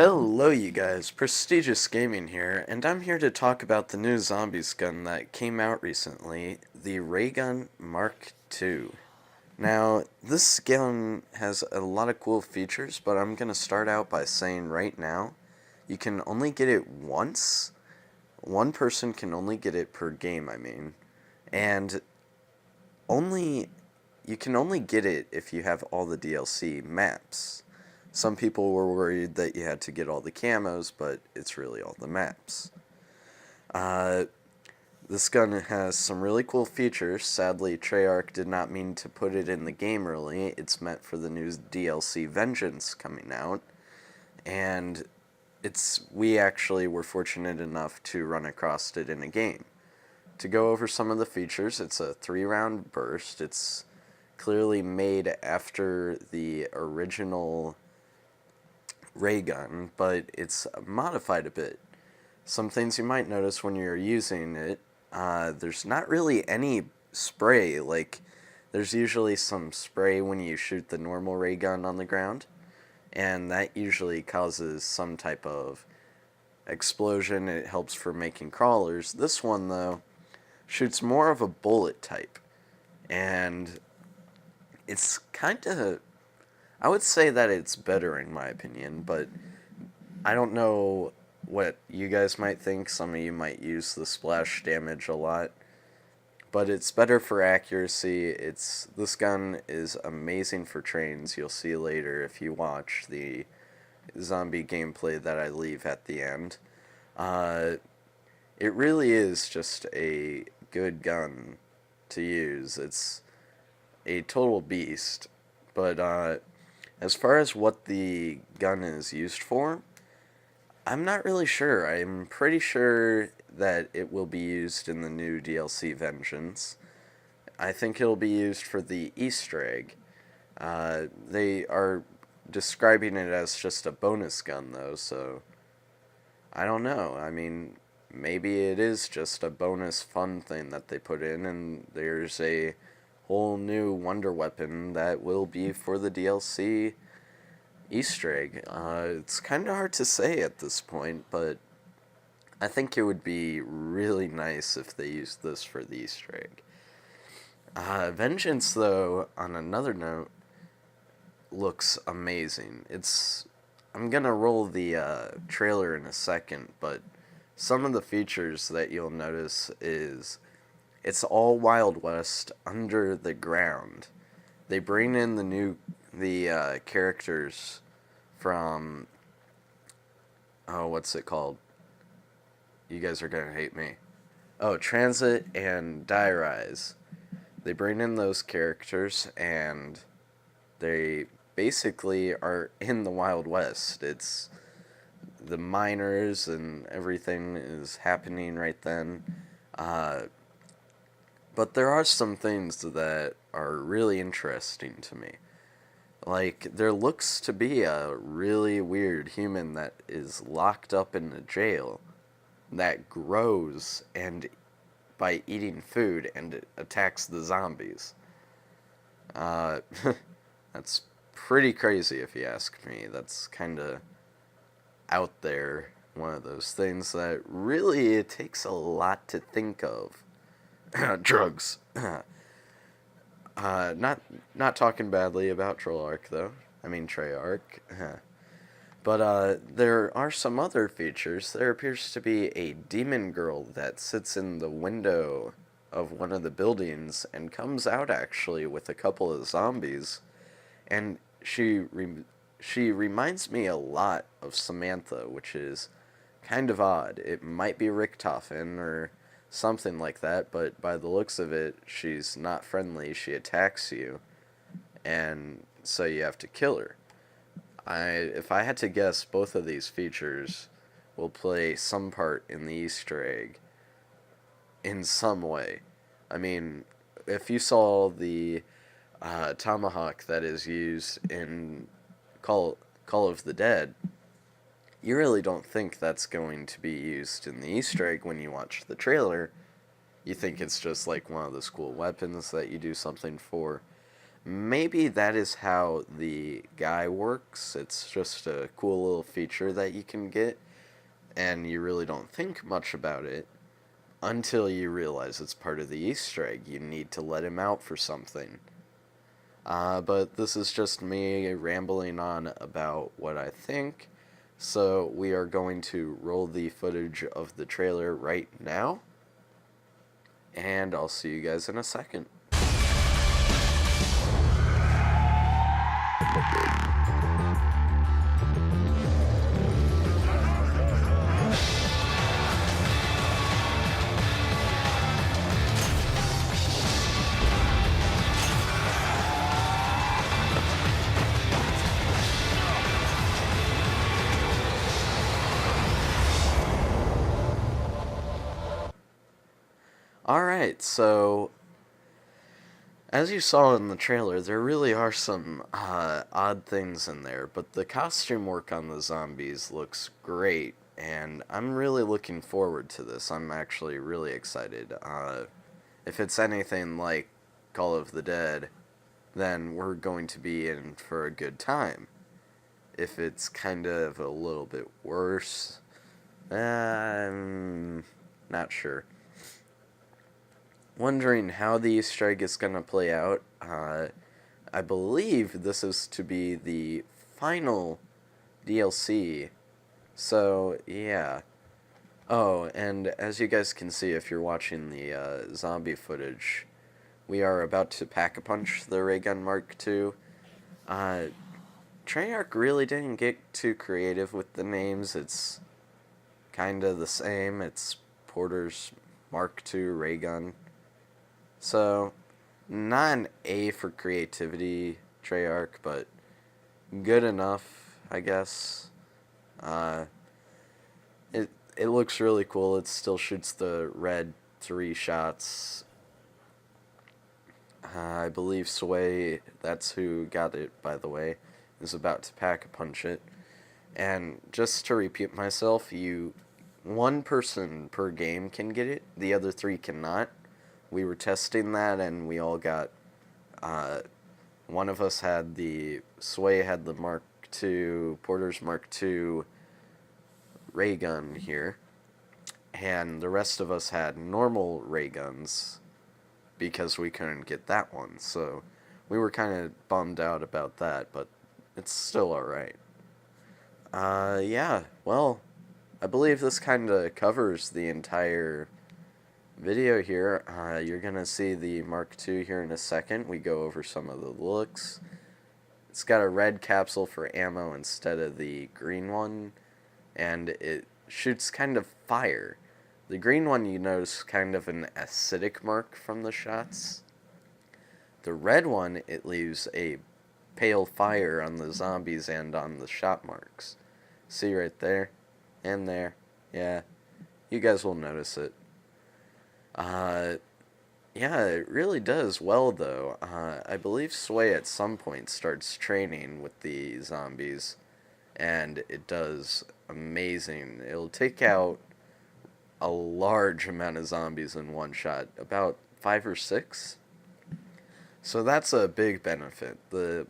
Hello, you guys. Prestigious Gaming here, and I'm here to talk about the new zombies gun that came out recently, the Ray Gun Mark II. Now, this gun has a lot of cool features, but I'm going to start out by saying right now, you can only get it once. One person can only get it per game, I mean. And only you can only get it if you have all the DLC maps. Some people were worried that you had to get all the camos, but it's really all the maps. Uh, this gun has some really cool features. Sadly, Treyarch did not mean to put it in the game early. It's meant for the new DLC Vengeance coming out. And we actually were fortunate enough to run across it in a game. To go over some of the features, it's a 3-round burst. It's clearly made after the original ray gun, but it's modified a bit. Some things you might notice when you're using it, there's not really any spray. Like, there's usually some spray when you shoot the normal ray gun on the ground, and that usually causes some type of explosion. It helps for making crawlers. This one, though, shoots more of a bullet type, and it's kind of, I would say that it's better in my opinion, but I don't know what you guys might think. Some of you might use the splash damage a lot, but it's better for accuracy. This gun is amazing for trains. You'll see later if you watch the zombie gameplay that I leave at the end. Uh, it really is just a good gun to use. It's a total beast, but as far as what the gun is used for, I'm not really sure. I'm pretty sure that it will be used in the new DLC Vengeance. I think it'll be used for the Easter egg. They are describing it as just a bonus gun, though, so I don't know. I mean, maybe it is just a bonus fun thing that they put in, and there's a whole new wonder weapon that will be for the DLC Easter egg. It's kind of hard to say at this point, but I think it would be really nice if they used this for the Easter egg. Vengeance, though, on another note, looks amazing. I'm gonna roll the trailer in a second, but some of the features that you'll notice is it's all Wild West under the ground. They bring in the characters from, oh, what's it called? You guys are gonna hate me. Oh, Transit and Die Rise. They bring in those characters, and they basically are in the Wild West. It's the miners and everything is happening right then. But there are some things that are really interesting to me. Like, there looks to be a really weird human that is locked up in a jail that grows and by eating food and it attacks the zombies. Uh, that's pretty crazy if you ask me. That's kind of out there. One of those things that really it takes a lot to think of. Drugs. Not talking badly about Trollarch though. I mean Treyarch. But there are some other features. There appears to be a demon girl that sits in the window of one of the buildings and comes out actually with a couple of zombies, and she reminds me a lot of Samantha, which is kind of odd. It might be Richtofen or something like that, but by the looks of it, she's not friendly. She attacks you, and so you have to kill her. If I had to guess, both of these features will play some part in the Easter egg in some way. I mean, if you saw the tomahawk that is used in Call of the Dead, you really don't think that's going to be used in the Easter egg when you watch the trailer. You think it's just like one of those cool weapons that you do something for. Maybe that is how the guy works. It's just a cool little feature that you can get, and you really don't think much about it until you realize it's part of the Easter egg. You need to let him out for something. But this is just me rambling on about what I think. So we are going to roll the footage of the trailer right now, and I'll see you guys in a second. Alright, so as you saw in the trailer, there really are some odd things in there, but the costume work on the zombies looks great, and I'm really looking forward to this. I'm actually really excited. If it's anything like Call of the Dead, then we're going to be in for a good time. If it's kind of a little bit worse, I'm not sure. Wondering how the Easter egg is going to play out. I believe this is to be the final DLC. So, yeah. Oh, and as you guys can see if you're watching the zombie footage, we are about to pack-a-punch the Ray Gun Mark II. Uh, Treyarch really didn't get too creative with the names. It's kind of the same. It's Porter's Mark II Ray Gun. So, not an A for creativity, Treyarch, but good enough, I guess. Uh, it looks really cool. It still shoots the red 3 shots. I believe Sway, that's who got it, by the way, is about to pack-a-punch it. And just to repeat myself, one person per game can get it. The other 3 cannot. We were testing that, and we all got. One of us had Sway had the Mark II, Porter's Mark II ray gun here, and the rest of us had normal ray guns because we couldn't get that one. So we were kind of bummed out about that, but it's still alright. Yeah, well, I believe this kind of covers the entire video here. You're gonna see the Mark II here in a second. We go over some of the looks. It's got a red capsule for ammo instead of the green one, and it shoots kind of fire. The green one, you notice kind of an acidic mark from the shots. The red one, it leaves a pale fire on the zombies and on the shot marks. See right there? And there. Yeah. You guys will notice it. Yeah, it really does well, though. I believe Sway at some point starts training with the zombies, and it does amazing. It'll take out a large amount of zombies in one shot, about 5 or 6. So that's a big benefit. The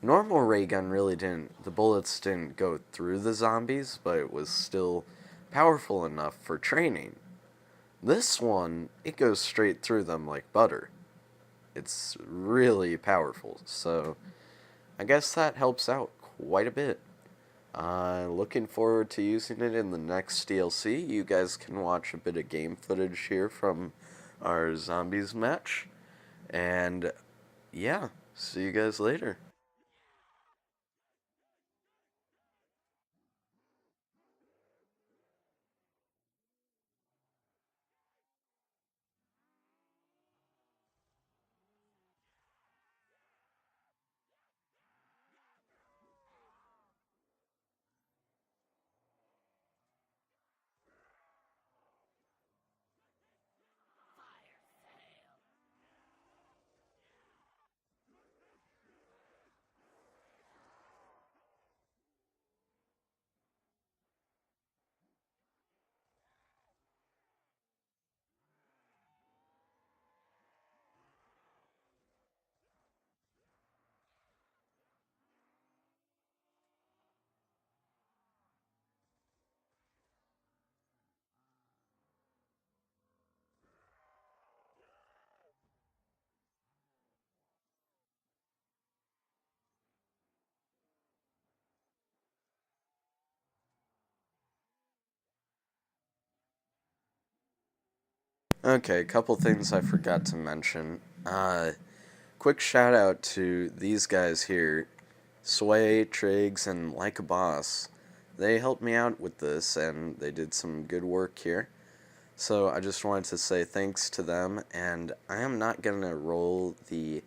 normal ray gun really the bullets didn't go through the zombies, but it was still powerful enough for training. This one, it goes straight through them like butter. It's really powerful, so I guess that helps out quite a bit. Looking forward to using it in the next DLC. You guys can watch a bit of game footage here from our zombies match. And yeah, see you guys later. Okay, a couple things I forgot to mention. Quick shout out to these guys here, Sway, Triggs, and Like a Boss. They helped me out with this, and they did some good work here. So I just wanted to say thanks to them, and I am not gonna roll the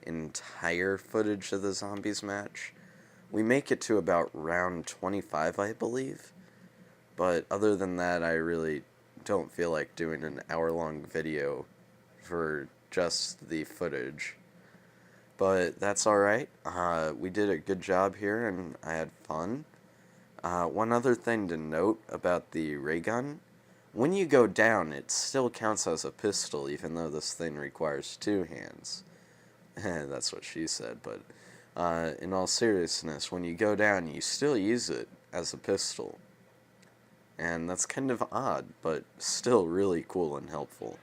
entire footage of the zombies match. We make it to about round 25, I believe. But other than that, I really don't feel like doing an hour-long video for just the footage. But that's alright. We did a good job here, and I had fun. One other thing to note about the ray gun, when you go down, it still counts as a pistol, even though this thing requires two hands. That's what she said, but in all seriousness, when you go down, you still use it as a pistol. And that's kind of odd, but still really cool and helpful.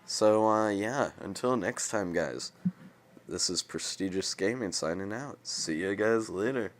So, yeah, until next time, guys. This is Prestigious Gaming signing out. See you guys later.